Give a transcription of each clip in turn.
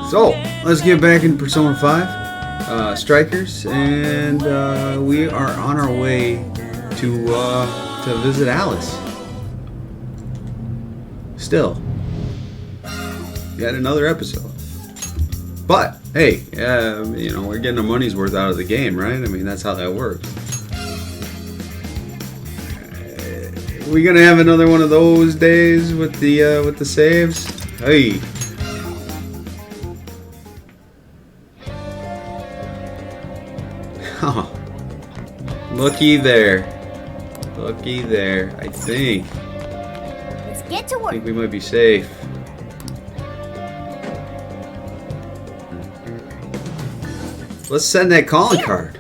So, let's get back in Persona 5 Strikers, and we are on our way to visit Alice. Still, yet another episode. But hey, we're getting our money's worth out of the game, right? I mean, that's how that works. We gonna have another one of those days with the saves? Hey. Oh, looky there. Looky there. I think. Let's get to I work. think we might be safe. Let's send that calling card.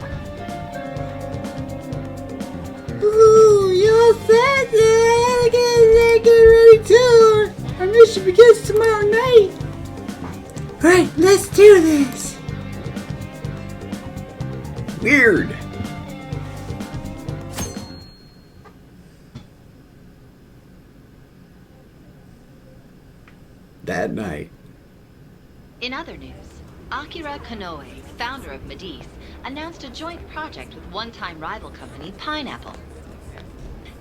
Ooh, you all set? Yeah, get ready too. Our mission begins tomorrow night. Alright, let's do this. Weird. That night. In other news, Akira Konoe, founder of Medice, announced a joint project with one-time rival company Pineapple.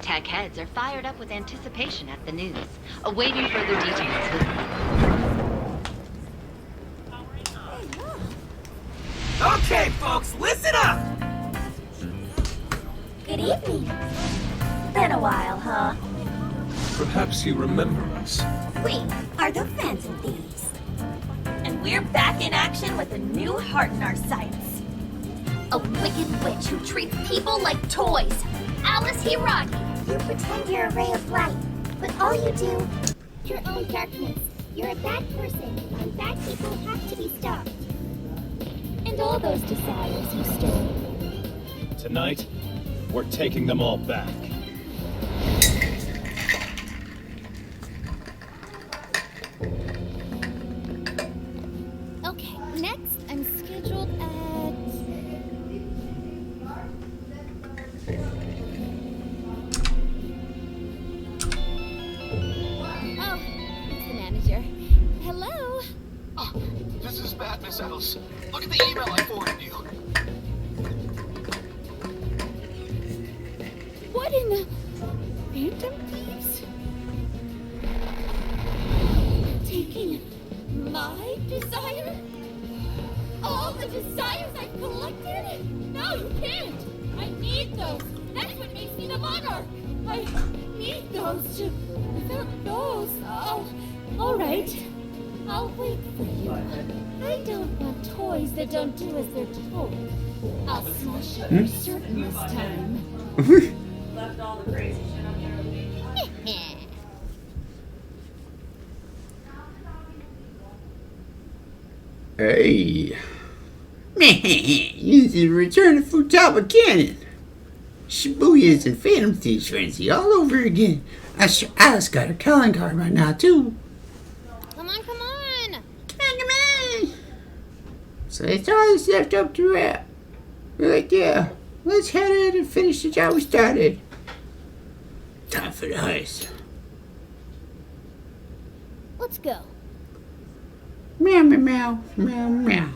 Tech heads are fired up with anticipation at the news, awaiting further details. Okay, folks, listen up! Good evening. Been a while, huh? Perhaps you remember us. We are the Phantom Thieves. And we're back in action with a new heart in our sights. A wicked witch who treats people like toys. Alice Hiragi. You pretend you're a ray of light, but all you do... Your own darkness. You're a bad person, and bad people have to be stopped. And all those desires you stole. Tonight, we're taking them all back. Okay, next I'm scheduled at... Oh, it's the manager. Hello? Oh, this is bad, Miss Alice. Look at the email I forwarded you. What in the... Phantom Thieves? Taking my desire? All the desires I've collected? No, you can't! I need those! That's what makes me the monarch! I need those to... Without those, alright. I'll wait for you. I don't want toys that don't do as they're told. I'll smash it for certain this time. Left all the crazy shit on your Hey. This is Return to Futaba Cannon. Shibuya's and Phantom Thieves frenzy all over again. Alice got her calling card right now, too. Come on, come on! Come on. So that's all that's left up to wrap. We're like, yeah, let's head in and finish the job we started. Time for the heist. Let's go. Meow, meow, meow, meow, meow.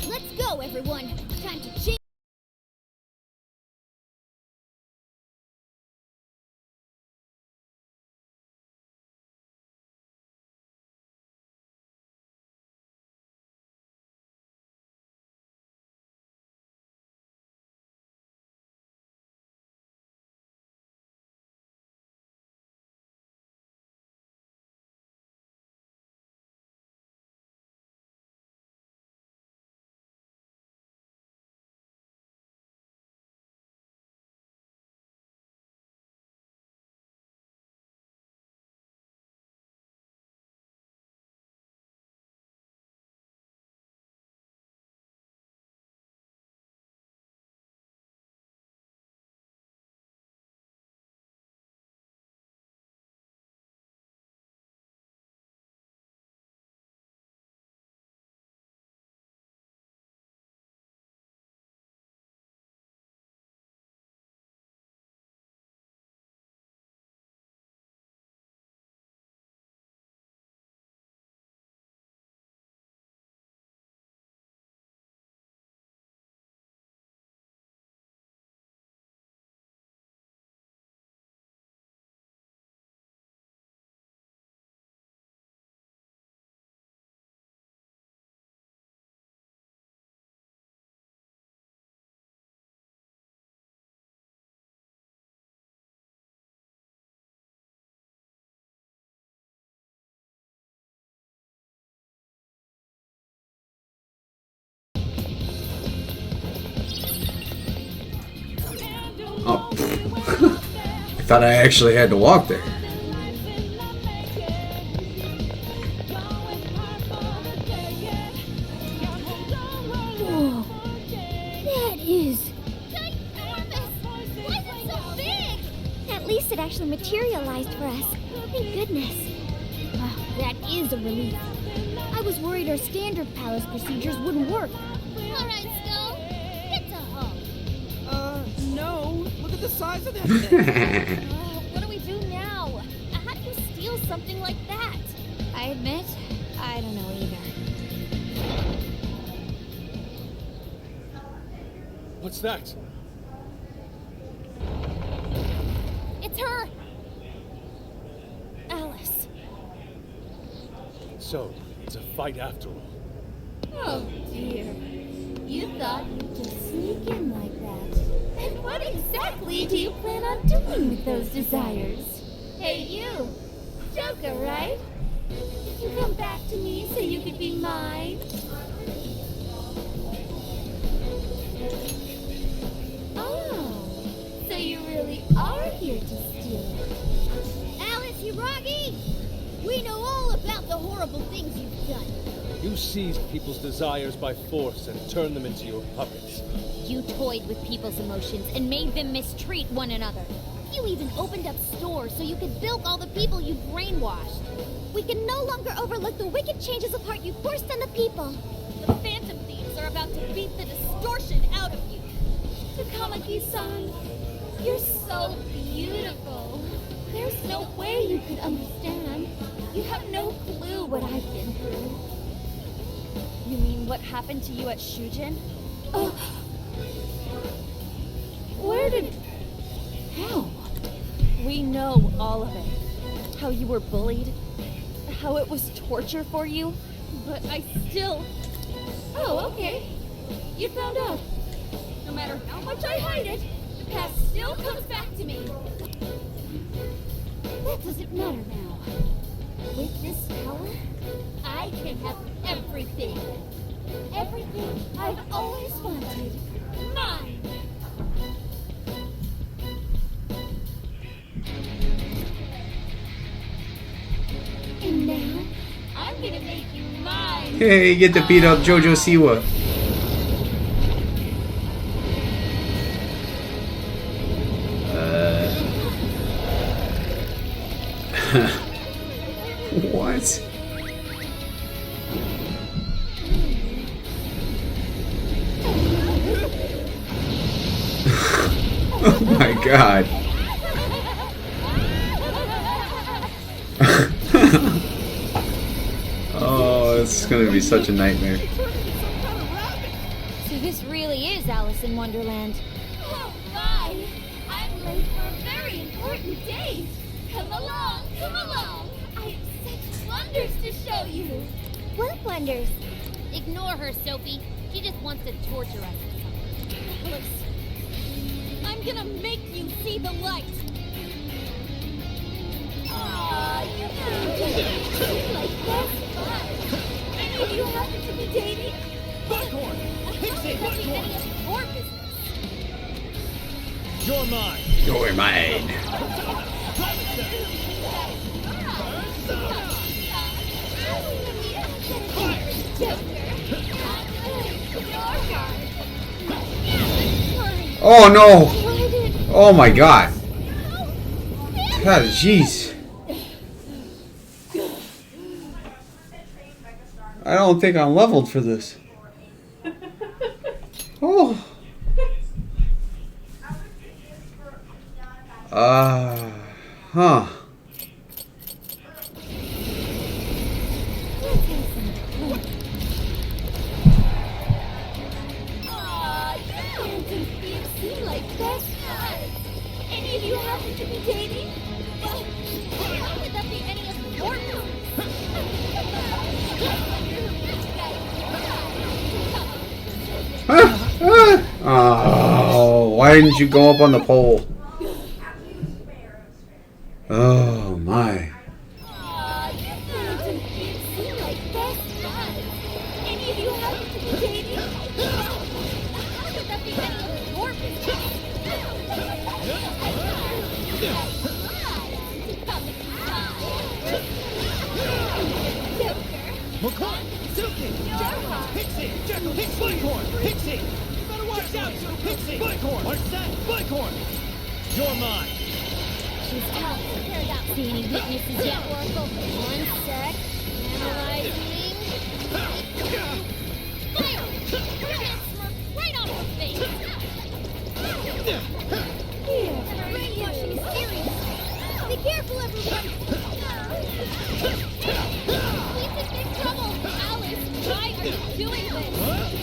Let's go, everyone. Time to change. thought I actually had to walk there. Whoa. That is ginormous. Why is it so big? At least it actually materialized for us. Thank goodness. Oh, that is a relief. I was worried our standard palace procedures wouldn't work. Alright, Skull. Get to home. No. Look at the size of that thing. What do we do now? How do you steal something like that? I admit, I don't know either. What's that? It's her! Alice. So, it's a fight after all. Oh dear. You thought you'd just sneak in like that. And what exactly do you plan on doing with those desires? Hey you! Joker, right? Did you come back to me so you could be mine? Oh, so you really are here to steal. Alice Hiragi! We know all about the horrible things you've done. You seized people's desires by force and turned them into your puppets. You toyed with people's emotions and made them mistreat one another. You even opened up stores so you could bilk all the people you brainwashed. We can no longer overlook the wicked changes of heart you forced on the people. The Phantom Thieves are about to beat the distortion out of you. Takamaki-san, you're so beautiful. There's no way you could understand. You have no clue what I've been through. You mean what happened to you at Shujin? Oh. Where did... How? We know all of it. How you were bullied. How it was torture for you. But I still... Oh, okay. You found out. No matter how much I hide it, the past still comes back to me. That doesn't matter now. With this power, I can have everything. Everything I've always wanted. Mine! And now, I'm gonna make you mine! Hey, you get to beat up Jojo Siwa. What? Oh my god. Oh, it's gonna be such a nightmare. So this really is Alice in Wonderland. Oh my! I'm late for a very important date. Come along, come along. I have such wonders to show you. What wonders? Ignore her, Sophie. She just wants to torture us. Alice, I'm gonna make you see the light. Aw, you can't like that's fun. Any of you happen to be dating? Buckhorn! Pixie Buckhorn! Your business. You're mine! You're mine. Oh no! Oh my god. God, jeez. I don't think I'm leveled for this. Oh. Huh. Any of you happen to be dating? Well, how could that be any of your business? Oh, why didn't you go up on the pole? Oh my. Any of you happen to be dating? How could that be any of your business? Pixie! You better watch out, Pixie! Bighorn! What's that? Bighorn! You're mine! She's out. See any witnesses yet, Oracle? One sec. Analyzing. Fire! Bring that smirk right on her face! Radio, she's serious. Be careful, everybody! He's in big trouble! Alice, why are you doing this?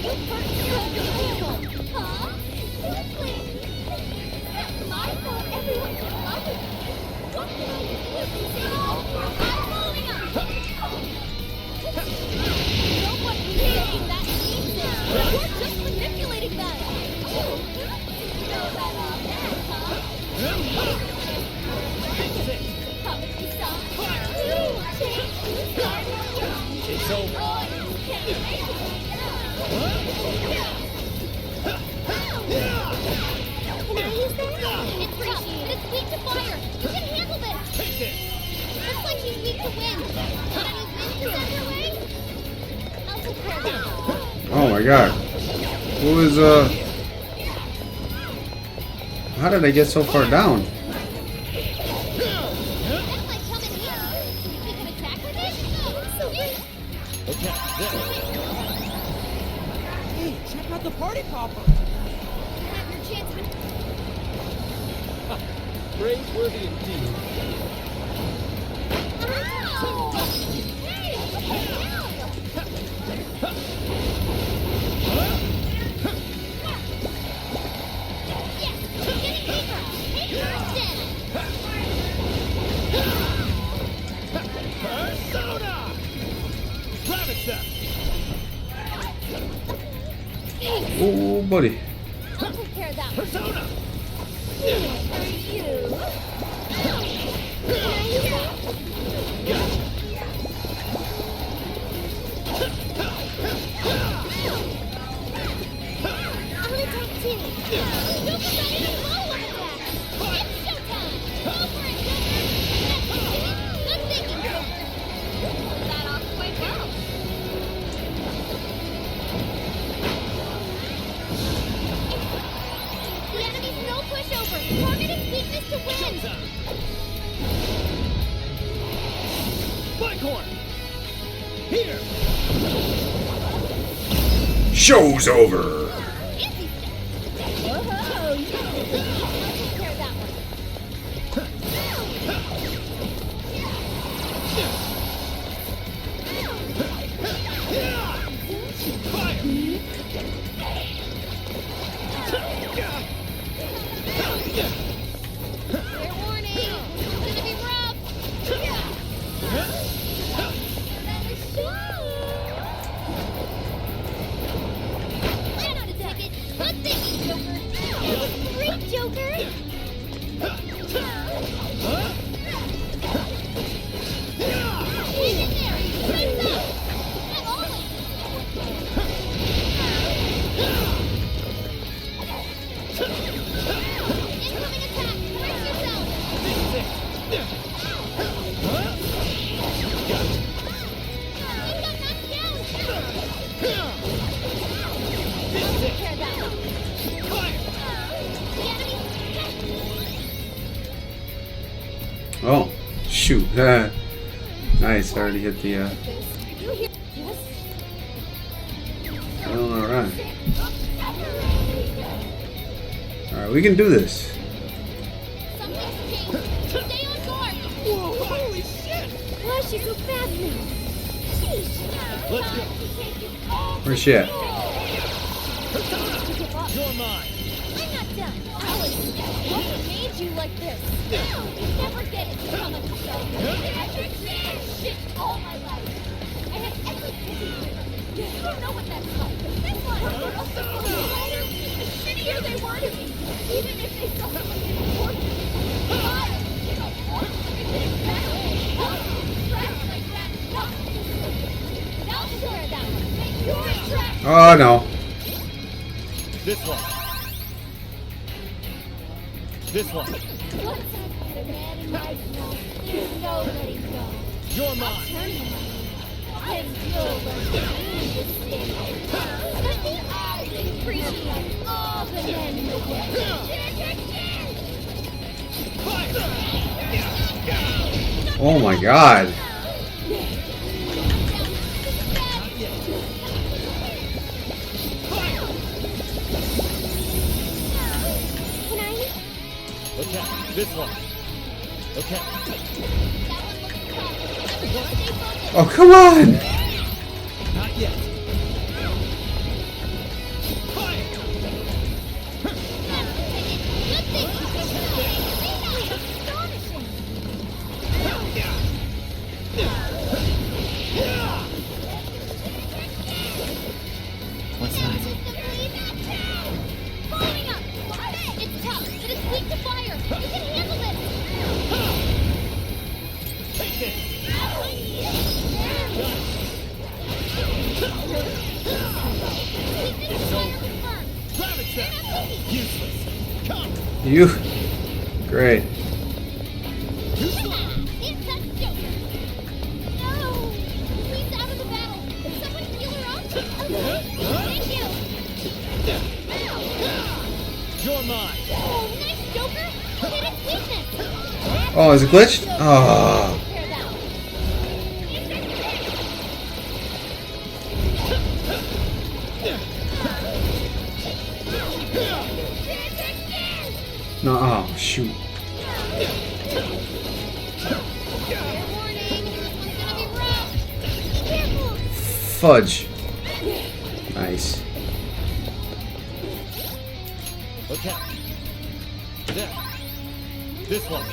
You hurt so beautiful! Huh? Seriously? My fault everyone's in love with me. What can I do? I'm falling up! Nobody's saying that means it! You're just manipulating them! Know that all that, huh? It's over. Can I use that? It's tough, but it's weak to fire. You can handle this. Looks like she's weak to wind. Got any wind to send her way? I'll take care of that. Oh my god. Who is how did I get so far down? That might come in here. We can attack with it? Okay, Hey, check out the party popper! Have your chance. praiseworthy indeed. Ow! Hey, what the hell? Yes, getting deeper. Take her instead. Persona! Ravage them! Oh buddy. I'll take care of that one. Persona! For you. Can I use that? I'll attack too. Don't forget any follow-up attack. It's showtime. Go for it, Joker. Good thinking, Joker. You pulled that off quite well. The enemy's no pushover. Target its weakness to win. Bighorn! Here! Show's over. Easy step. Whoa, you got it. I'll take care of that one. Fair warning. This is gonna be rough. I know how to take it. Good thinking, Joker. Great, Joker. He's in there. He's up. I'm always incoming attack. Brace yourself. He got knocked down. I'll take care of that one. The enemy. Oh, shoot. Nice, I already hit the You hear? Yes. alright. Alright, we can do this. Something's changed. Stay on guard. Whoa, holy shit! Why is she so fast now? Sheesh. Let's go. Where's she at? You're mine! I'm not done. Alice, what made you like this? You never get it from a show. I've shit all my life. I had everything. You don't know what that's like. That's why the shittier they were to me, even if they saw someone get important. Oh no. This one. This one. Once I put a man in my mouth, there's no letting go. You're mine! Turn him on. And you'll learn to use this thing. Let me out. Oh my god. Okay, this one. Okay. Oh, come on! Not yet. What's that? Following up! It's tough, but it's weak to fire! You can handle this! Take this. Weakness fire confirmed! Grab it, sir. Useless. Come. You. Great. It's that Joker! No! Queen's out of the battle! Can someone heal her up? Okay. Thank you! You're mine. Oh, nice Joker! Hit its weakness! Oh, is it glitched? Oh. Repair that. No, oh, shoot. Fair warning, this one's gonna be rough! Careful! Fudge. Nice. Okay. There. This one.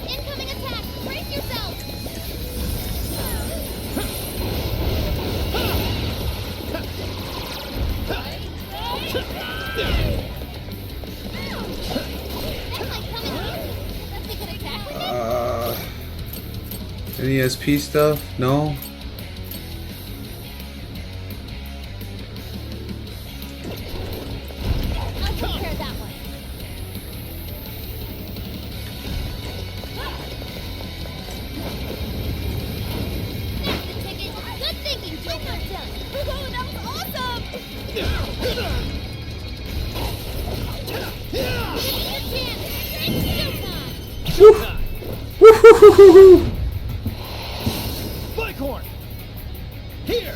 Incoming attack! Brace yourself! That might come in handy. That's a good attack with it. Any SP stuff? No? I'll take care of that one. There's the ticket. Good thinking, Joker. Done. Oh, that was awesome! Give me a chance. It's showtime. Woo-hoo-hoo-hoo-hoo. Spike horn. Here.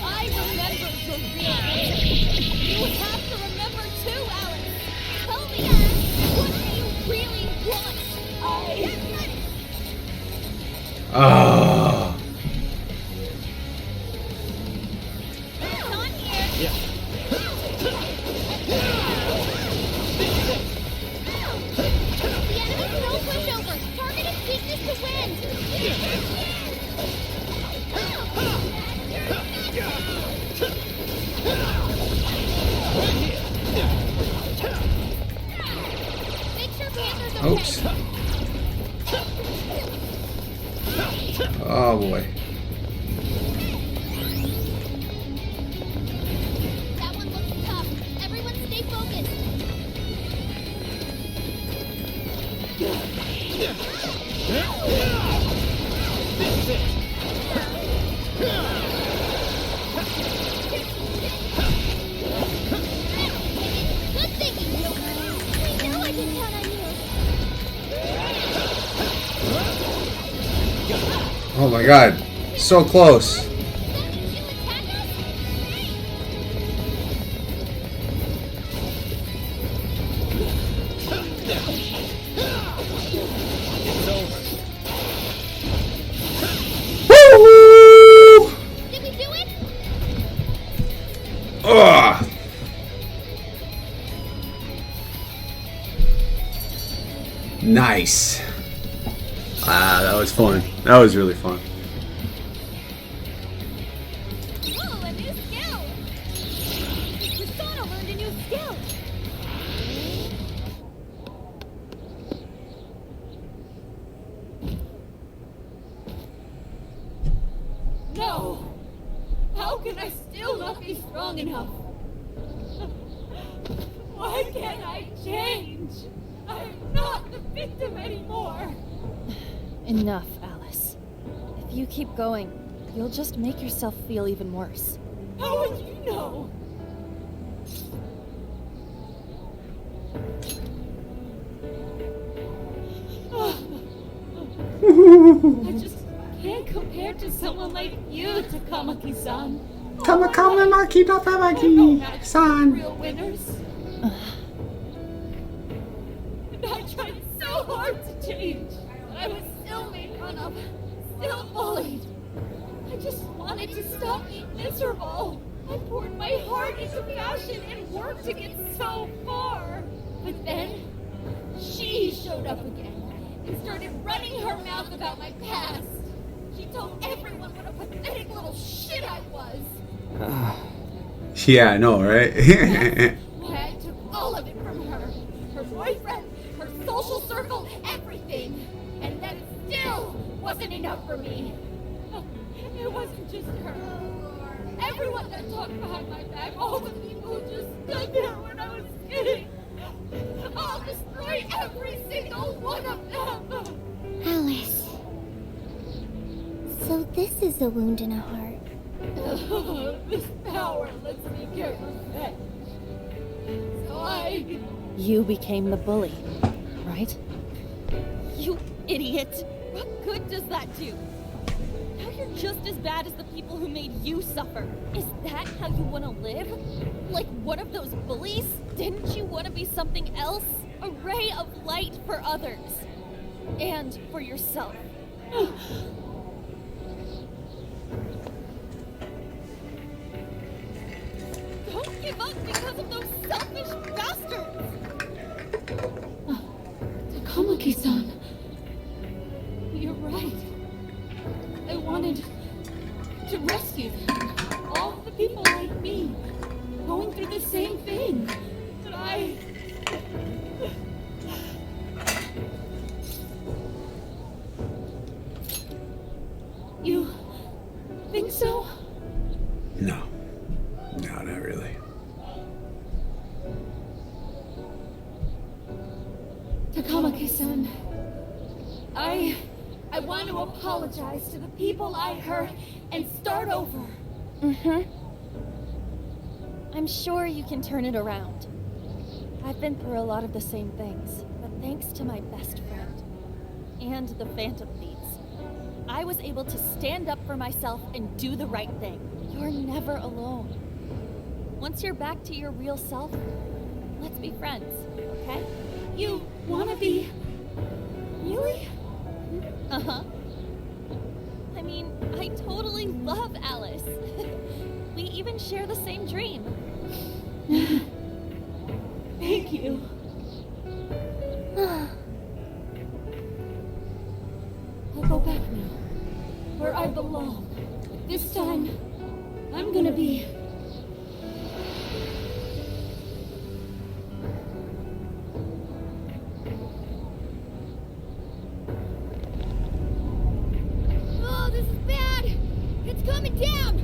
I remember your real name. You have to remember too, Alex. Tell me, what do you really want? Ah. It's on here. Yeah. The enemy's no pushover. Target its weakness to win. Make sure Panther's okay. Oops. Oh boy. That one looks tough. Everyone stay focused. Good thinking, Joker. I know I can count on you. Oh my god. So close. That means you attack us? It's over. Woo! Did we do it? Ugh. Nice. Ah, that was fun. That was really fun. Whoa, a new skill! Persona learned a new skill! Why can't I change? I'm not the victim anymore. Enough, Alice. If you keep going, you'll just make yourself feel even worse. How would you know? I just can't compare to someone like you, Takamaki-san. Takamaki-san. Real winners. And I tried so hard to change, but I was still made fun of, still bullied. I just wanted to stop being miserable. I poured my heart into fashion and worked to get so far. But then, she showed up again and started running her mouth about my past. She told everyone what a pathetic little shit I was. Yeah, I know, right? Why I took all of it from her. Her boyfriend, her social circle, everything. And that still wasn't enough for me. It wasn't just her. Everyone that talked behind my back, all the people who just stood there when I was kidding. I'll destroy every single one of them. Alice. So this is a wound in a heart. This power lets me get revenge. So You became the bully, right? You idiot! What good does that do? Now you're just as bad as the people who made you suffer. Is that how you want to live? Like one of those bullies? Didn't you want to be something else? A ray of light for others. And for yourself. Don't give up because of those selfish bastards! Takamaki-san. You're right. I wanted to rescue them. All the people like me, going through the same thing. But You think so? No. No, not really. Takamaki-san, I want to apologize to the people I hurt and start over. I'm sure you can turn it around. I've been through a lot of the same things, but thanks to my best friend and the Phantom Thieves, I was able to stand up for myself and do the right thing. You're never alone. Once you're back to your real self, let's be friends, okay? You wanna be? Really? Uh-huh. I mean, I totally love Alice. We even share the same dream. Thank you. I'll go back now, where I belong. This time, I'm gonna be... Oh, this is bad! It's coming down!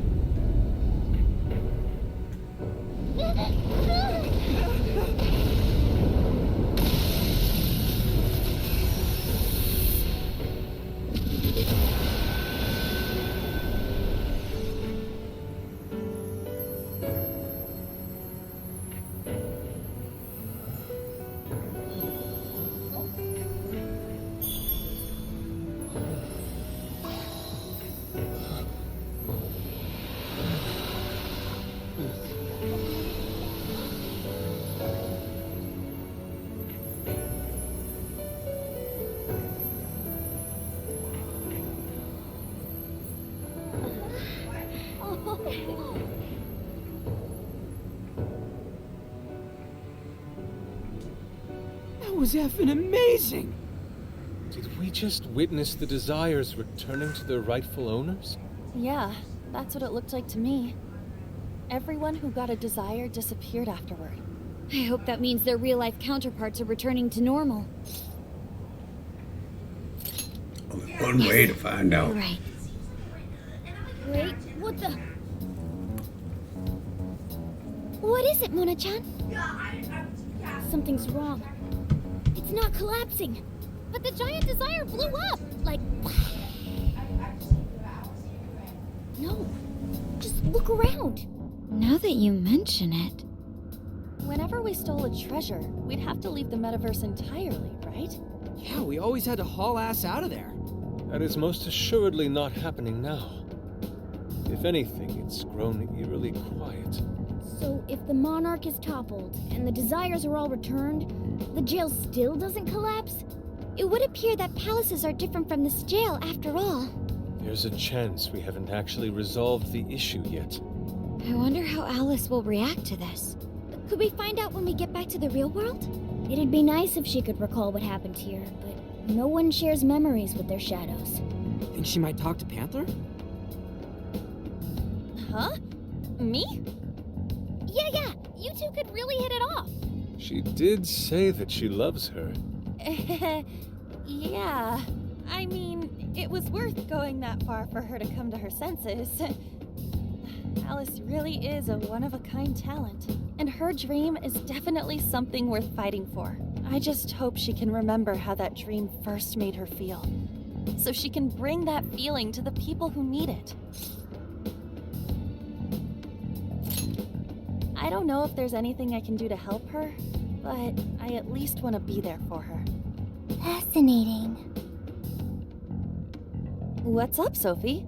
That was effing amazing! Did we just witness the Desires returning to their rightful owners? Yeah, that's what it looked like to me. Everyone who got a Desire disappeared afterward. I hope that means their real-life counterparts are returning to normal. Only one way to find out. Right. Wait, what the... What is it, Mona-chan? Something's wrong. It's not collapsing. But the giant desire blew up! Like... No. Just look around. Now that you mention it... Whenever we stole a treasure, we'd have to leave the metaverse entirely, right? Yeah, we always had to haul ass out of there. That is most assuredly not happening now. If anything, it's grown eerily quiet. So if the monarch is toppled and the desires are all returned, the jail still doesn't collapse? It would appear that palaces are different from this jail after all. There's a chance we haven't actually resolved the issue yet. I wonder how Alice will react to this. Could we find out when we get back to the real world? It'd be nice if she could recall what happened here, but no one shares memories with their shadows. Think she might talk to Panther? Huh? Me? Yeah, you two could really hit it off. She did say that she loves her. Yeah. I mean, it was worth going that far for her to come to her senses. Alice really is a one-of-a-kind talent, and her dream is definitely something worth fighting for. I just hope she can remember how that dream first made her feel, so she can bring that feeling to the people who need it. I don't know if there's anything I can do to help her, but I at least want to be there for her. Fascinating. What's up, Sophie?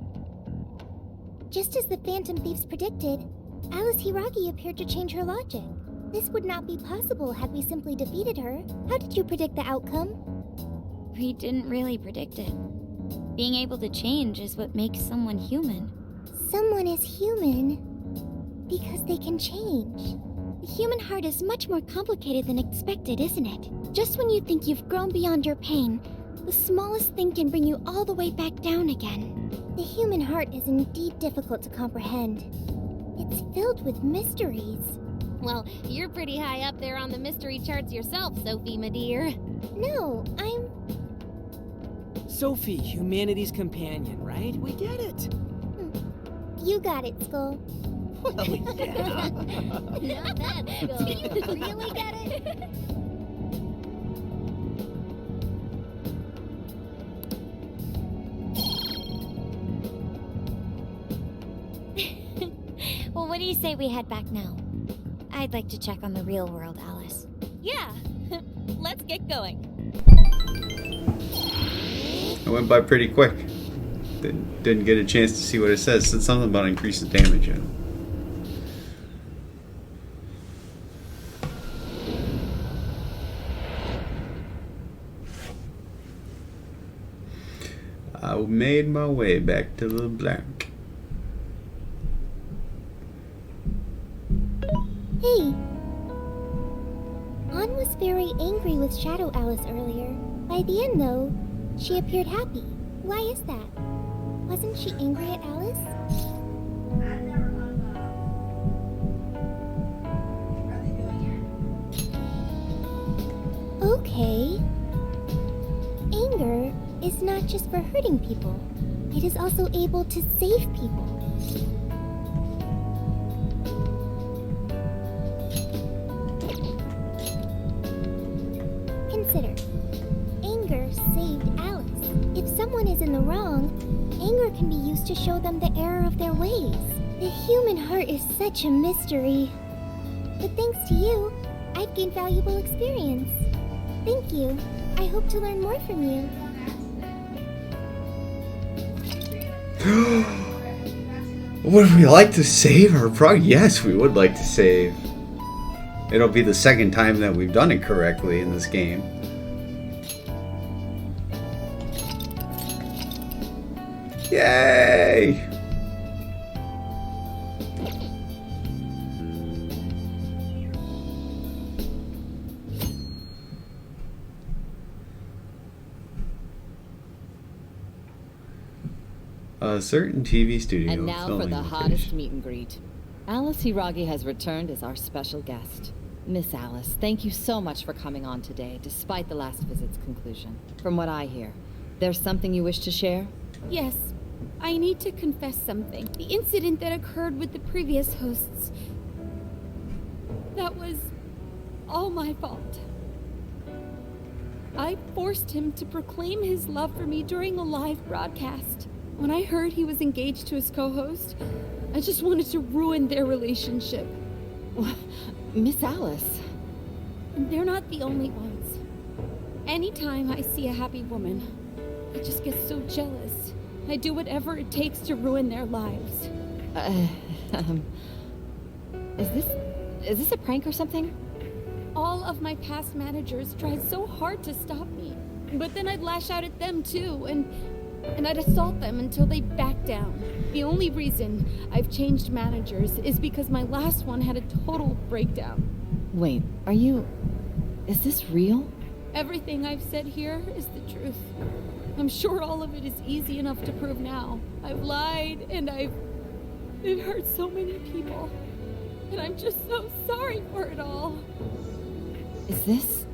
Just as the Phantom Thieves predicted, Alice Hiragi appeared to change her logic. This would not be possible had we simply defeated her. How did you predict the outcome? We didn't really predict it. Being able to change is what makes someone human. Someone is human because they can change. The human heart is much more complicated than expected, isn't it? Just when you think you've grown beyond your pain, the smallest thing can bring you all the way back down again. The human heart is indeed difficult to comprehend. It's filled with mysteries. Well, you're pretty high up there on the mystery charts yourself, Sophie, my dear. No, I'm... Sophie, humanity's companion, right? We get it. You got it, Skull. Well, yeah. Not bad, Skull. Do you really get it? Well, what do you say we head back now? I'd like to check on the real world, Alice. Yeah, let's get going. It went by pretty quick. Didn't get a chance to see what it says. It said something about increases damage. I made my way back to the blank. Hey! Ann was very angry with Shadow Alice earlier. By the end, though, she appeared happy. Why is that? Wasn't she angry at Alice? Okay. Anger is not just for hurting people. It is also able to save people. Consider. Anger saved Alice. If someone is in the wrong, anger can be used to show them the error of their ways. The human heart is such a mystery. But thanks to you, I've gained valuable experience. Thank you. I hope to learn more from you. Would we like to save our prog? Yes, we would like to save. It'll be the second time that we've done it correctly in this game. Yay! A certain TV studio. And now for the hottest meet and greet. Alice Hiragi has returned as our special guest. Miss Alice, thank you so much for coming on today, despite the last visit's conclusion. From what I hear, there's something you wish to share? Yes. I need to confess something. The incident that occurred with the previous hosts. That was all my fault. I forced him to proclaim his love for me during a live broadcast. When I heard he was engaged to his co-host, I just wanted to ruin their relationship. Miss Alice. And they're not the only ones. Anytime I see a happy woman, I just get so jealous. I do whatever it takes to ruin their lives. Is this a prank or something? All of my past managers tried so hard to stop me. But then I'd lash out at them too, and I'd assault them until they backed down. The only reason I've changed managers is because my last one had a total breakdown. Wait, is this real? Everything I've said here is the truth. I'm sure all of it is easy enough to prove now. I've lied, and I've hurt so many people. And I'm just so sorry for it all. Is this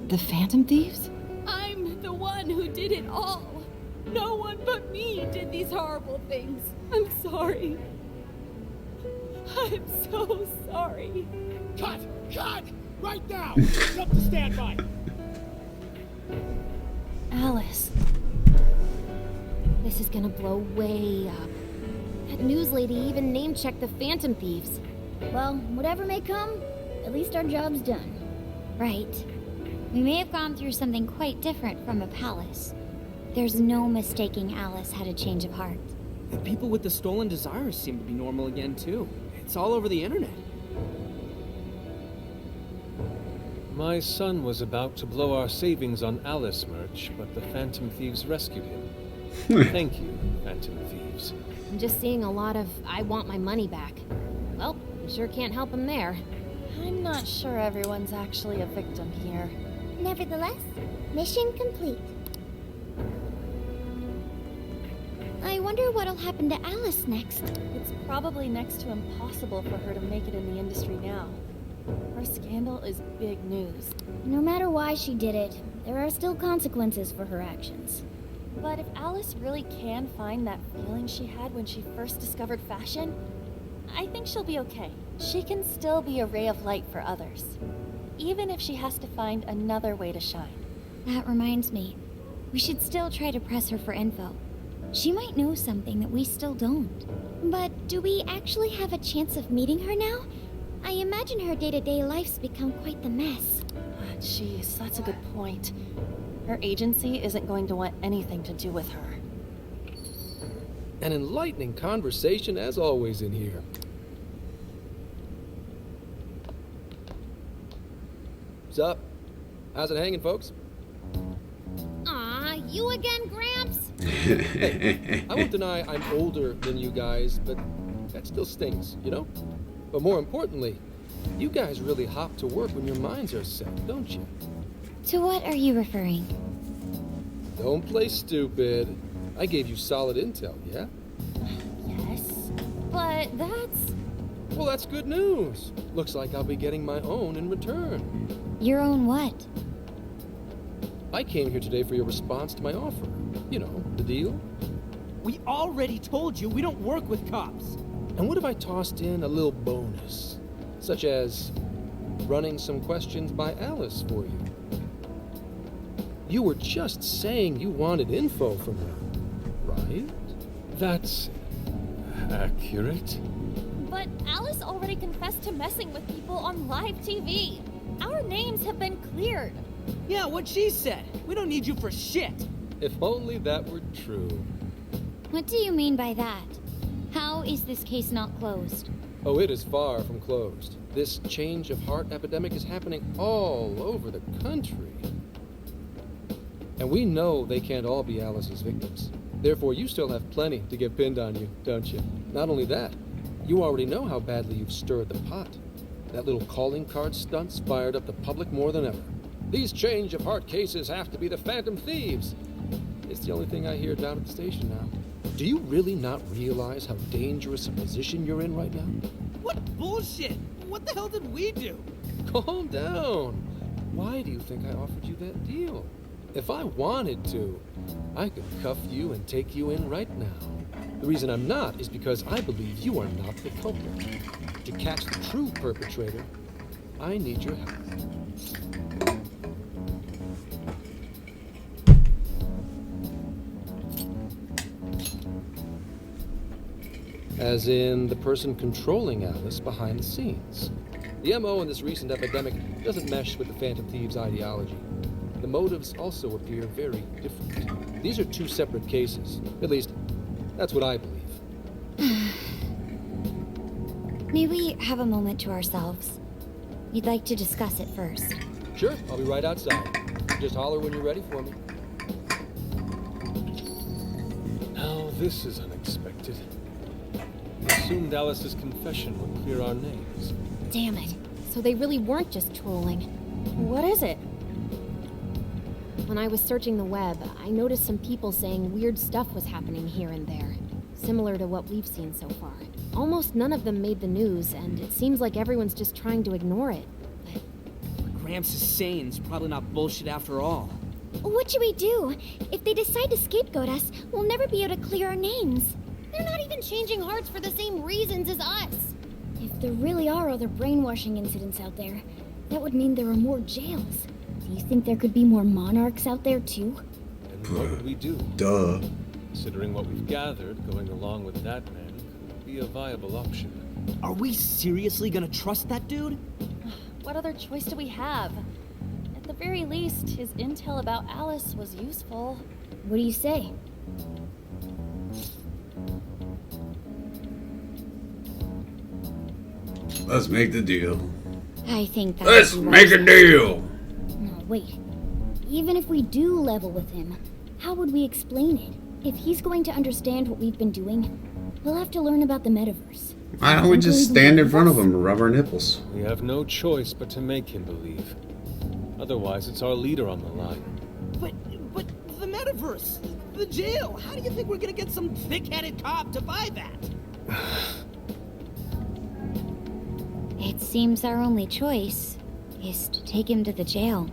the Phantom Thieves? I'm the one who did it all. No one but me did these horrible things. I'm sorry. I'm so sorry. Cut! Cut! Right now! It's up to standby. Alice. This is gonna blow way up. That news lady even name-checked the Phantom Thieves. Well, whatever may come, at least our job's done. Right. We may have gone through something quite different from a palace. There's no mistaking Alice had a change of heart. The people with the stolen desires seem to be normal again, too. It's all over the internet. My son was about to blow our savings on Alice merch, but the Phantom Thieves rescued him. Thank you, Phantom Thieves. I'm just seeing a lot of I want my money back. Well, sure can't help him there. I'm not sure everyone's actually a victim here. Nevertheless, mission complete. I wonder what'll happen to Alice next. It's probably next to impossible for her to make it in the industry now. Her scandal is big news. No matter why she did it, there are still consequences for her actions. But if Alice really can find that feeling she had when she first discovered fashion, I think she'll be okay. She can still be a ray of light for others, even if she has to find another way to shine. That reminds me, we should still try to press her for info. She might know something that we still don't. But do we actually have a chance of meeting her now? I imagine her day-to-day life's become quite the mess. Jeez, that's a good point. Her agency isn't going to want anything to do with her. An enlightening conversation as always in here. What's up? How's it hanging, folks? Aw, you again, Gramps? Hey, I won't deny I'm older than you guys, but that still stings, you know? But more importantly, you guys really hop to work when your minds are set, don't you? To what are you referring? Don't play stupid. I gave you solid intel, yeah? Yes, but that's... Well, that's good news. Looks like I'll be getting my own in return. Your own what? I came here today for your response to my offer. You know, the deal. We already told you we don't work with cops. And what if I tossed in a little bonus? Such as running some questions by Alice for you. You were just saying you wanted info from her, right? That's accurate. But Alice already confessed to messing with people on live TV. Our names have been cleared. Yeah, what she said. We don't need you for shit. If only that were true. What do you mean by that? How is this case not closed? Oh, it is far from closed. This change of heart epidemic is happening all over the country. And we know they can't all be Alice's victims. Therefore, you still have plenty to get pinned on you, don't you? Not only that, you already know how badly you've stirred the pot. That little calling card stunt's fired up the public more than ever. These change of heart cases have to be the Phantom Thieves. It's the only thing I hear down at the station now. Do you really not realize how dangerous a position you're in right now? What bullshit? What the hell did we do? Calm down. Why do you think I offered you that deal? If I wanted to, I could cuff you and take you in right now. The reason I'm not is because I believe you are not the culprit. To catch the true perpetrator, I need your help. As in the person controlling Alice behind the scenes. The MO in this recent epidemic doesn't mesh with the Phantom Thieves' ideology. The motives also appear very different. These are two separate cases. At least, that's what I believe. May we have a moment to ourselves? We'd like to discuss it first. Sure, I'll be right outside. Just holler when you're ready for me. Now this is unexpected. I assumed Alice's confession would clear our names. Damn it. So they really weren't just trolling. What is it? When I was searching the web, I noticed some people saying weird stuff was happening here and there. Similar to what we've seen so far. Almost none of them made the news, and it seems like everyone's just trying to ignore it. What Gramps is saying is probably not bullshit after all. What should we do? If they decide to scapegoat us, we'll never be able to clear our names. They're not even changing hearts for the same reasons as us. If there really are other brainwashing incidents out there, that would mean there are more jails. Do you think there could be more monarchs out there too? And what would we do? Duh. Considering what we've gathered, going along with that man could be a viable option. Are we seriously gonna trust that dude? What other choice do we have? At the very least, his intel about Alice was useful. What do you say? Let's make the deal. I think that Let's make a deal! No, wait. Even if we do level with him, how would we explain it? If he's going to understand what we've been doing, he'll have to learn about the metaverse. Why don't we just stand in front of him and rub our nipples? We have no choice but to make him believe. Otherwise, it's our leader on the line. But the metaverse, the jail, how do you think we're gonna get some thick-headed cop to buy that? It seems our only choice is to take him to the jail.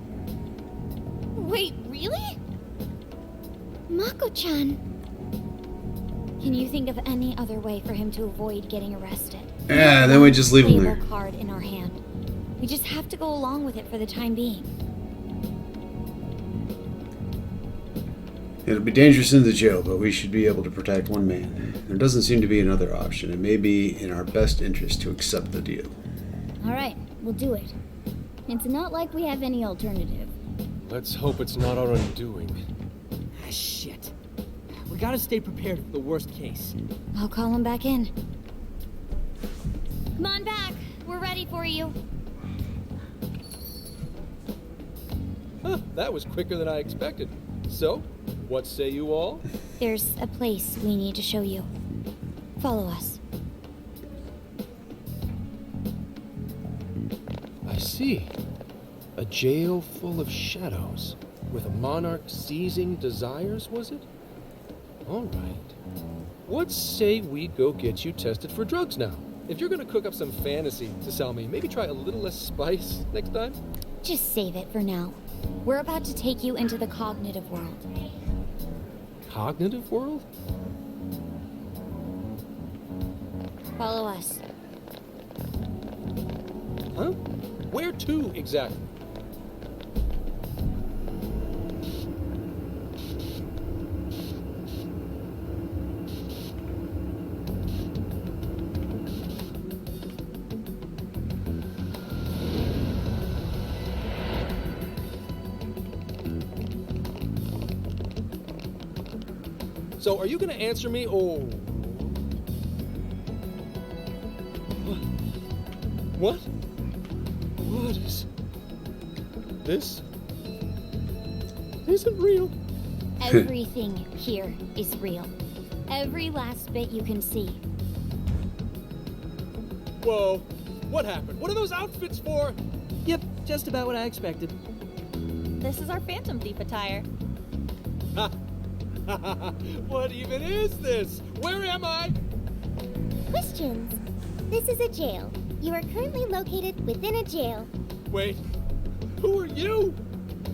Wait, really? Mako-chan! Can you think of any other way for him to avoid getting arrested? Yeah, then we just leave him there. Playable card in our hand. We just have to go along with it for the time being. It'll be dangerous in the jail, but we should be able to protect one man. There doesn't seem to be another option. It may be in our best interest to accept the deal. Alright, we'll do it. It's not like we have any alternative. Let's hope it's not our undoing. Ah, shit. We gotta stay prepared for the worst case. I'll call him back in. Come on back. We're ready for you. Huh, that was quicker than I expected. So, what say you all? There's a place we need to show you. Follow us. I see. A jail full of shadows. With a monarch seizing desires, was it? All right. What say we go get you tested for drugs now? If you're gonna cook up some fantasy to sell me, maybe try a little less spice next time? Just save it for now. We're about to take you into the cognitive world. Cognitive world? Follow us. Huh? Where to, exactly? So, are you gonna answer me, or... What? What is... This isn't real. Everything here is real. Every last bit you can see. Whoa. What happened? What are those outfits for? Yep, just about what I expected. This is our Phantom Thief attire. Ha! What even is this? Where am I? Questions. This is a jail. You are currently located within a jail. Wait, who are you?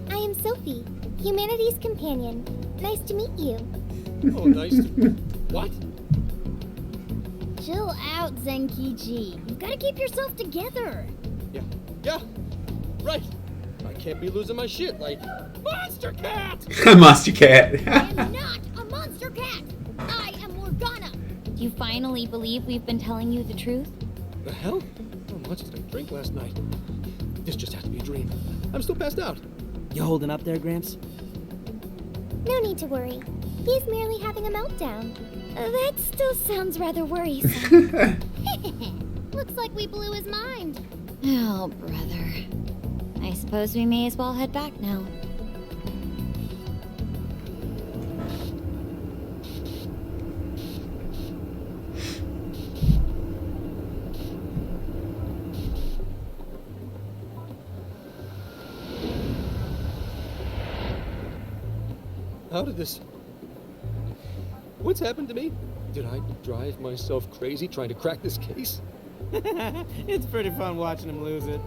I am Sophie, humanity's companion. Nice to meet you. Oh, nice to... What? Chill out, Zenkichi. You've got to keep yourself together. Yeah, right. I can't be losing my shit like Monster Cat! Monster Cat. I am not a monster cat. I am Morgana. Do you finally believe we've been telling you the truth? The hell? How much did I drink last night? This just has to be a dream. I'm still passed out. You holding up there, Gramps? No need to worry. He's merely having a meltdown. That still sounds rather worrisome. Looks like we blew his mind. Oh, brother. I suppose we may as well head back now. How did this... What's happened to me? Did I drive myself crazy trying to crack this case? It's pretty fun watching him lose it.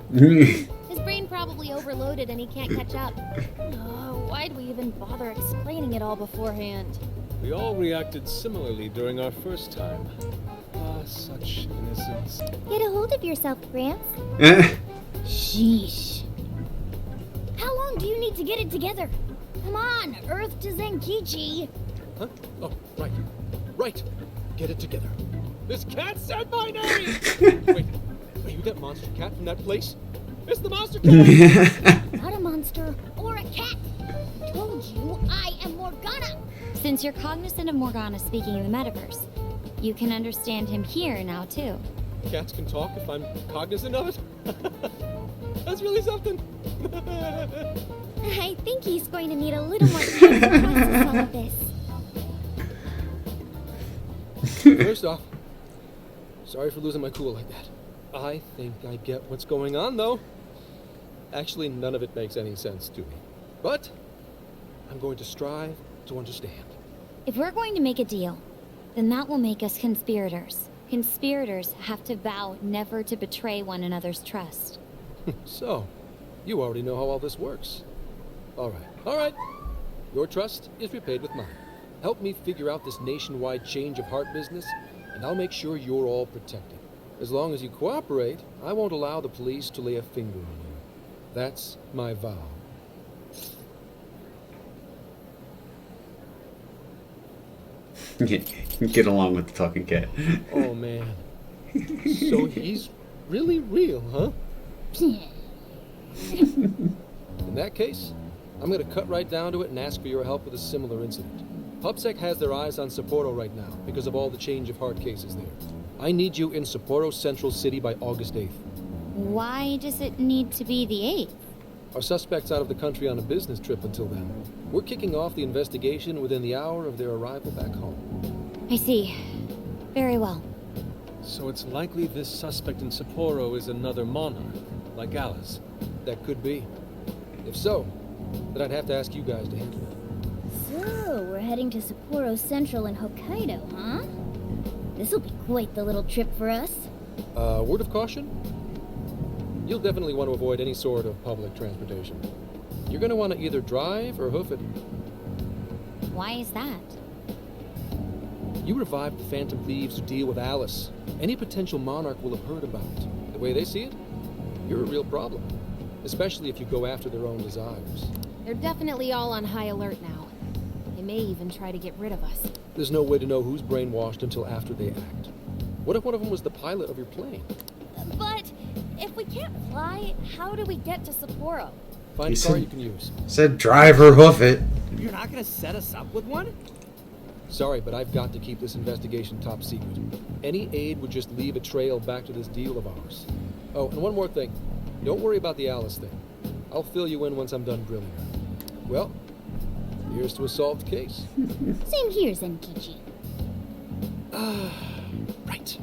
His brain probably overloaded and he can't catch up. Oh, why'd we even bother explaining it all beforehand? We all reacted similarly during our first time. Ah, such innocence. Get a hold of yourself, Gramps. Sheesh. How long do you need to get it together? Come on, Earth to Zenkichi. Huh? Oh, right. Right. Get it together. This cat said my name! Wait, are you that monster cat from that place? It's the monster cat! Not a monster or a cat. I told you I am Morgana. Since you're cognizant of Morgana speaking in the metaverse, you can understand him here now, too. Cats can talk if I'm cognizant of it? That's really something. I think he's going to need a little more time to process all of this. First off, sorry for losing my cool like that. I think I get what's going on, though. Actually, none of it makes any sense to me. But I'm going to strive to understand. If we're going to make a deal, then that will make us conspirators. Conspirators have to vow never to betray one another's trust. So, you already know how all this works. All right. Your trust is repaid with mine. Help me figure out this nationwide change of heart business, and I'll make sure you're all protected. As long as you cooperate, I won't allow the police to lay a finger on you. That's my vow. Get along with the talking cat. Oh, man. So he's really real, huh? In that case, I'm going to cut right down to it and ask for your help with a similar incident. PubSec has their eyes on Sapporo right now because of all the change of heart cases there. I need you in Sapporo Central City by August 8th. Why does it need to be the 8th? Our suspect's out of the country on a business trip until then. We're kicking off the investigation within the hour of their arrival back home. I see. Very well. So it's likely this suspect in Sapporo is another monarch, like Alice. That could be. If so, then I'd have to ask you guys to handle it. So, we're heading to Sapporo Central in Hokkaido, huh? This'll be quite the little trip for us. Word of caution? You'll definitely want to avoid any sort of public transportation. You're going to want to either drive or hoof it. Why is that? You revived the Phantom Thieves to deal with Alice. Any potential monarch will have heard about it. The way they see it, you're a real problem. Especially if you go after their own desires. They're definitely all on high alert now. They may even try to get rid of us. There's no way to know who's brainwashed until after they act. What if one of them was the pilot of your plane? But if we can't fly, how do we get to Sapporo? Find a car you can use. Said drive or hoof it. You're not gonna set us up with one? Sorry, but I've got to keep this investigation top secret. Any aid would just leave a trail back to this deal of ours. Oh, and one more thing. Don't worry about the Alice thing. I'll fill you in once I'm done grilling her. Well, here's to a solved case. Same here, Zenkichi. Right.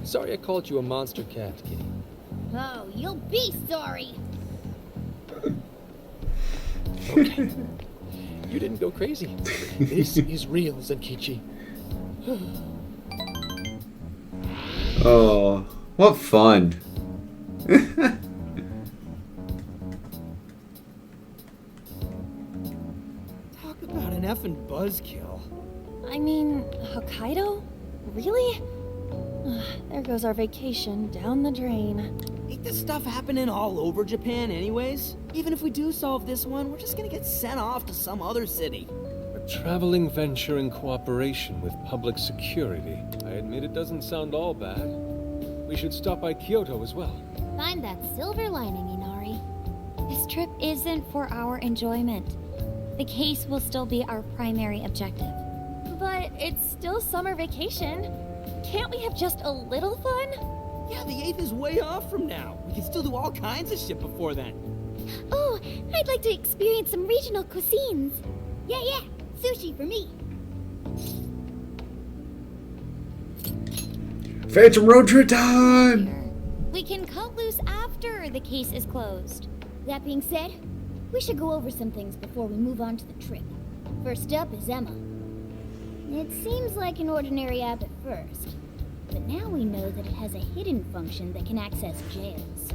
Sorry I called you a monster cat, Kitty. Oh, you'll be sorry. Okay. You didn't go crazy. This is real, Zenkichi. Oh, what fun. Talk about an effing buzzkill. I mean, Hokkaido? Really? There goes our vacation down the drain. Hey, this stuff happening all over Japan anyways? Even if we do solve this one, we're just gonna get sent off to some other city. A traveling venture in cooperation with public security. I admit it doesn't sound all bad. We should stop by Kyoto as well. Find that silver lining, Inari. This trip isn't for our enjoyment. The case will still be our primary objective. But it's still summer vacation. Can't we have just a little fun? Yeah, the 8th is way off from now. We can still do all kinds of shit before then. Oh, I'd like to experience some regional cuisines. Yeah, sushi for me. Phantom road trip time! We can cut loose after the case is closed. That being said, we should go over some things before we move on to the trip. First up is Emma. It seems like an ordinary app at first, but now we know that it has a hidden function that can access jails.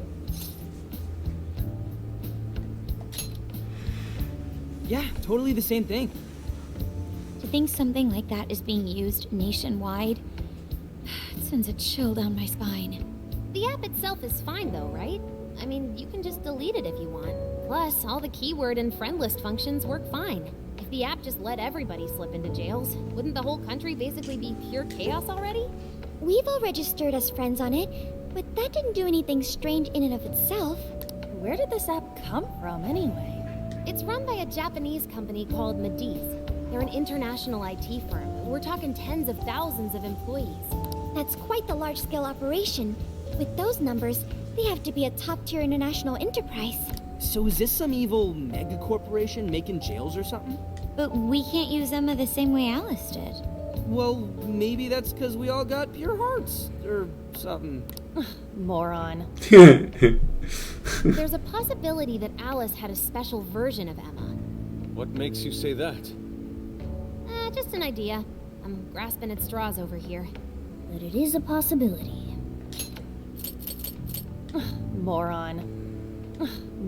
Yeah, totally the same thing. To think something like that is being used nationwide, it sends a chill down my spine. The app itself is fine though, right? I mean, you can just delete it if you want. Plus, all the keyword and friend list functions work fine. If the app just let everybody slip into jails, wouldn't the whole country basically be pure chaos already? We've all registered as friends on it, but that didn't do anything strange in and of itself. Where did this app come from anyway? It's run by a Japanese company called Mediz. They're an international IT firm. We're talking tens of thousands of employees. That's quite the large-scale operation. With those numbers, they have to be a top-tier international enterprise. So is this some evil mega corporation making jails or something? But we can't use Emma the same way Alice did. Well, maybe that's because we all got pure hearts, or something. Moron. There's a possibility that Alice had a special version of Emma. What makes you say that? Just an idea. I'm grasping at straws over here. But it is a possibility. Moron.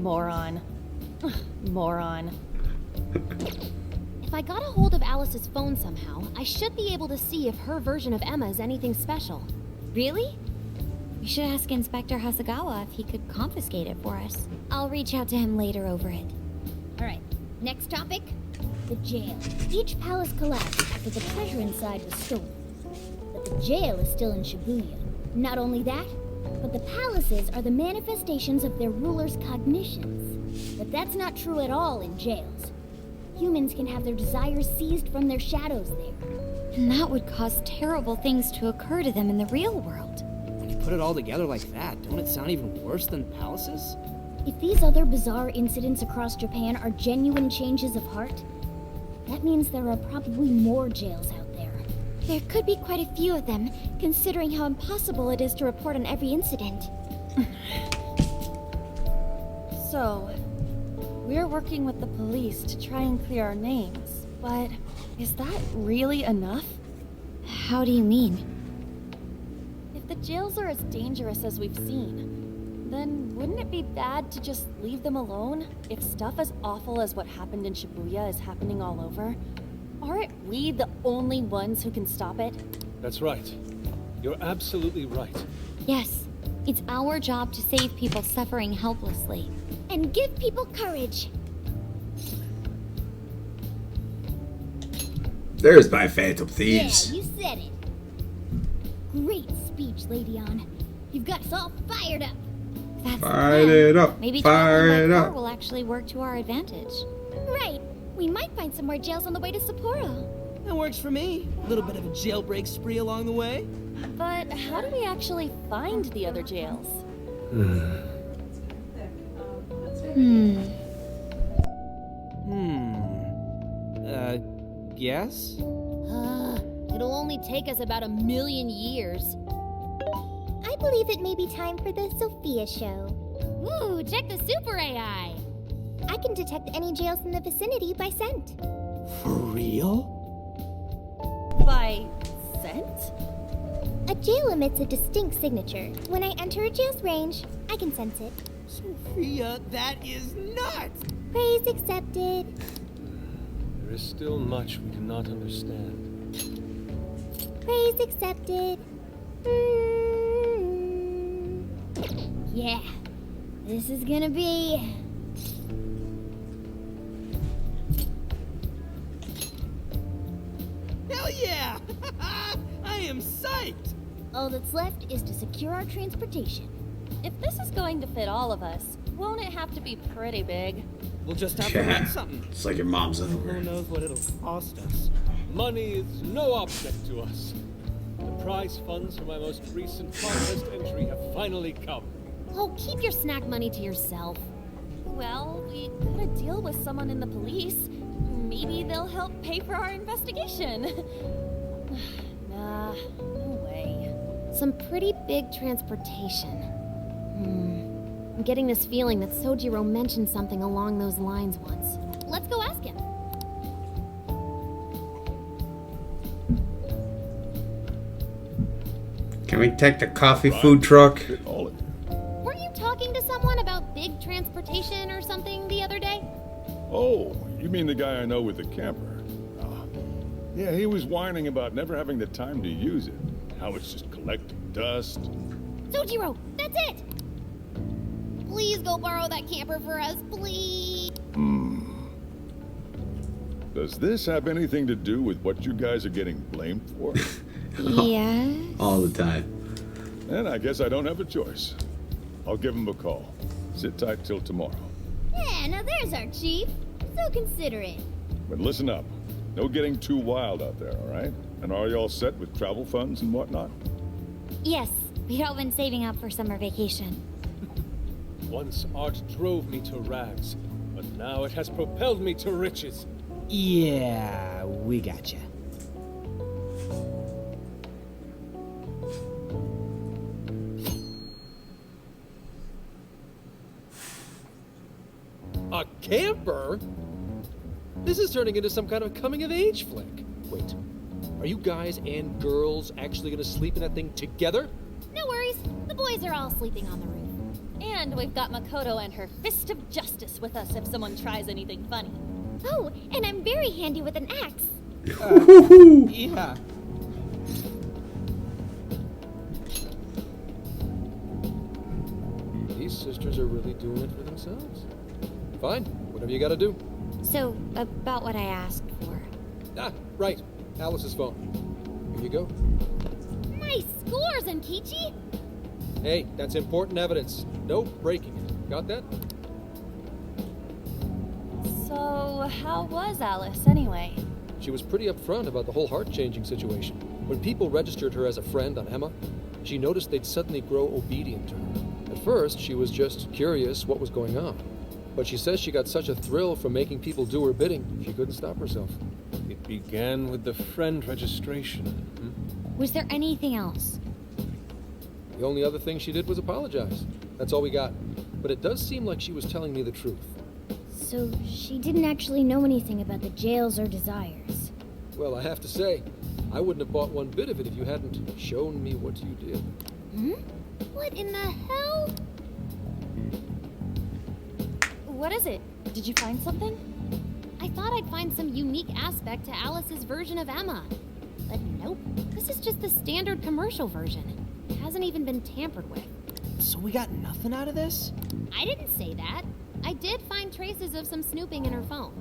Moron. Moron. If I got a hold of Alice's phone somehow, I should be able to see if her version of Emma is anything special. Really? We should ask Inspector Hasagawa if he could confiscate it for us. I'll reach out to him later over it. Alright, next topic. The jail. Each palace collapsed after the treasure inside was stolen. But the jail is still in Shibuya. Not only that, but the palaces are the manifestations of their rulers' cognitions. But that's not true at all in jails. Humans can have their desires seized from their shadows there. And that would cause terrible things to occur to them in the real world. When you put it all together like that, don't it sound even worse than palaces? If these other bizarre incidents across Japan are genuine changes of heart, that means there are probably more jails out there. There could be quite a few of them, considering how impossible it is to report on every incident. So, we're working with the police to try and clear our names, but is that really enough? How do you mean? If the jails are as dangerous as we've seen, then wouldn't it be bad to just leave them alone if stuff as awful as what happened in Shibuya is happening all over? Aren't we the only ones who can stop it? That's right. You're absolutely right. Yes, it's our job to save people suffering helplessly. And give people courage. There's my Phantom Thieves. Yeah, you said it. Great speech, Lady On. You've got us all fired up. That's Fired it up. Maybe Fired it traveling by car up. will actually work to our advantage. Right. We might find some more jails on the way to Sapporo. That works for me. A little bit of a jailbreak spree along the way. But how do we actually find the other jails? Guess? It'll only take us about 1,000,000 years. I believe it may be time for the Sophia show. Ooh, check the super AI! I can detect any jails in the vicinity by scent. For real? By scent? A jail emits a distinct signature. When I enter a jail's range, I can sense it. Sophia, that is nuts! Praise accepted. There is still much we cannot understand. Praise accepted. Yeah, this is gonna be... Hell yeah! I am psyched! All that's left is to secure our transportation. If this is going to fit all of us, won't it have to be pretty big? We'll just have to rent something. It's like your mom's underwear. Who knows what it'll cost us? Money is no object to us. The prize funds for my most recent contest entry have finally come. Oh, keep your snack money to yourself. Well, we got a deal with someone in the police. Maybe they'll help pay for our investigation. Nah, no way. Some pretty big transportation. I'm getting this feeling that Sojiro mentioned something along those lines once. Let's go ask him. Can we take the coffee food truck? Weren't you talking to someone about big transportation or something the other day? Oh, you mean the guy I know with the camper? Yeah, he was whining about never having the time to use it. How it's just collecting dust. Sojiro, that's it! Please go borrow that camper for us, please. Does this have anything to do with what you guys are getting blamed for? Yes. All the time. Then I guess I don't have a choice. I'll give him a call. Sit tight till tomorrow. Yeah, now there's our chief. So considerate. But listen up. No getting too wild out there, all right? And are you all set with travel funds and whatnot? Yes, we'd all been saving up for summer vacation. Once art drove me to rags, but now it has propelled me to riches. Yeah, we gotcha. A camper? This is turning into some kind of coming-of-age flick. Wait, are you guys and girls actually gonna sleep in that thing together? No worries. The boys are all sleeping on the roof. And we've got Makoto and her fist of justice with us if someone tries anything funny. Oh, and I'm very handy with an axe. Yeah. These sisters are really doing it for themselves. Fine, whatever you gotta do. So, about what I asked for. Ah, right. Alice's phone. Here you go. Nice scores, Ankichi! Hey, that's important evidence. No breaking it. Got that? So, how was Alice anyway? She was pretty upfront about the whole heart-changing situation. When people registered her as a friend on Emma, she noticed they'd suddenly grow obedient to her. At first, she was just curious what was going on. But she says she got such a thrill from making people do her bidding, she couldn't stop herself. It began with the friend registration. Was there anything else? The only other thing she did was apologize. That's all we got. But it does seem like she was telling me the truth. So she didn't actually know anything about the jails or desires. Well, I have to say, I wouldn't have bought one bit of it if you hadn't shown me what you did. What in the hell? What is it? Did you find something? I thought I'd find some unique aspect to Alice's version of Emma. But nope, this is just the standard commercial version. It hasn't even been tampered with. So we got nothing out of this? I didn't say that. I did find traces of some snooping in her phone.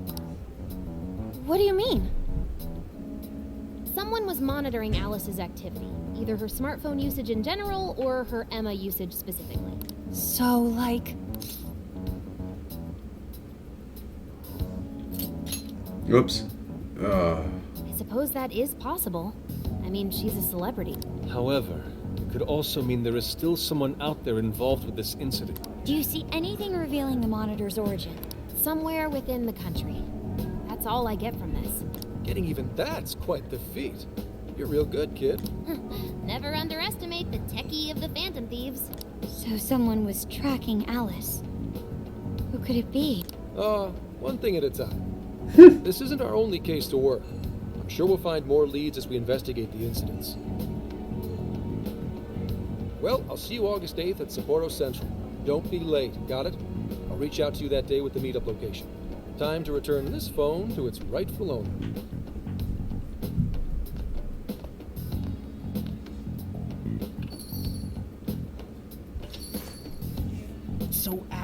What do you mean? Someone was monitoring Alice's activity, either her smartphone usage in general or her Emma usage specifically. So, like... Oops. I suppose that is possible. I mean, she's a celebrity. However, it could also mean there is still someone out there involved with this incident. Do you see anything revealing the Monitor's origin? Somewhere within the country. That's all I get from this. Getting even that's quite the feat. You're real good, kid. Never underestimate the techie of the Phantom Thieves. So someone was tracking Alice. Who could it be? One thing at a time. This isn't our only case to work. I'm sure we'll find more leads as we investigate the incidents. Well, I'll see you August 8th at Sapporo Central. Don't be late, got it? I'll reach out to you that day with the meetup location. Time to return this phone to its rightful owner.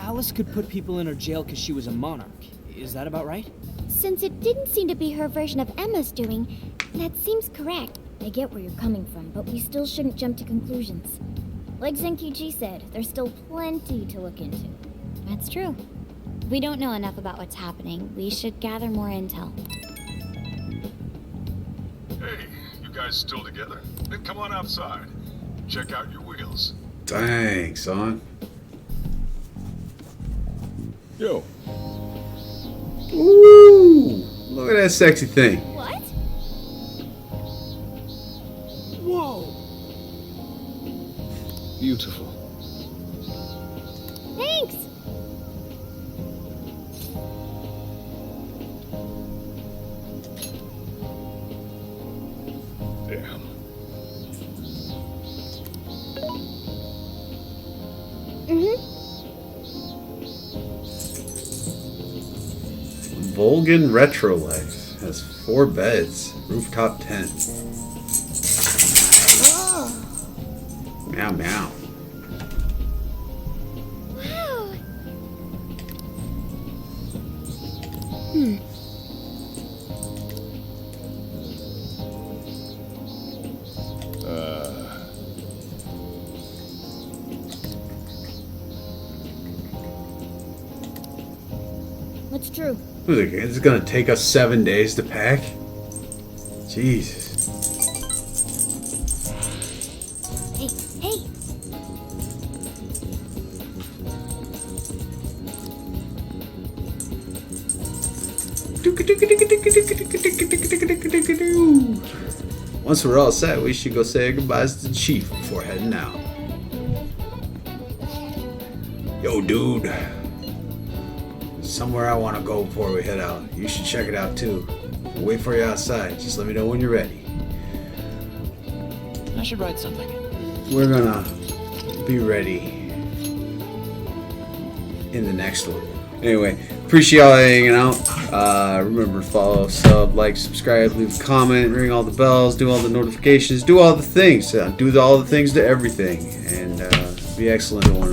Alice could put people in her jail because she was a monarch. Is that about right? Since it didn't seem to be her version of Emma's doing, that seems correct. I get where you're coming from, but we still shouldn't jump to conclusions. Like Zenkichi said, there's still plenty to look into. That's true. We don't know enough about what's happening. We should gather more intel. Hey, you guys still together? Then come on outside. Check out your wheels. Dang, son. Yo. Ooh, look at that sexy thing. What? Whoa! Beautiful. Thanks! Damn. Volgan Retro Life has 4 beds, rooftop tent. Meow meow. Wow! What's true? It's gonna take us 7 days to pack? Jesus. Hey, hey! Once we're all set, we should go say goodbyes to the chief before heading out. Yo, dude. Somewhere I want to go before we head out. You should check it out too. I'll wait for you outside. Just let me know when you're ready. I should write something. We're gonna be ready in the next one. Anyway, appreciate y'all hanging out. Remember to follow, sub, like, subscribe, leave a comment, ring all the bells, do all the notifications, do all the things. Do all the things to everything. And be excellent to one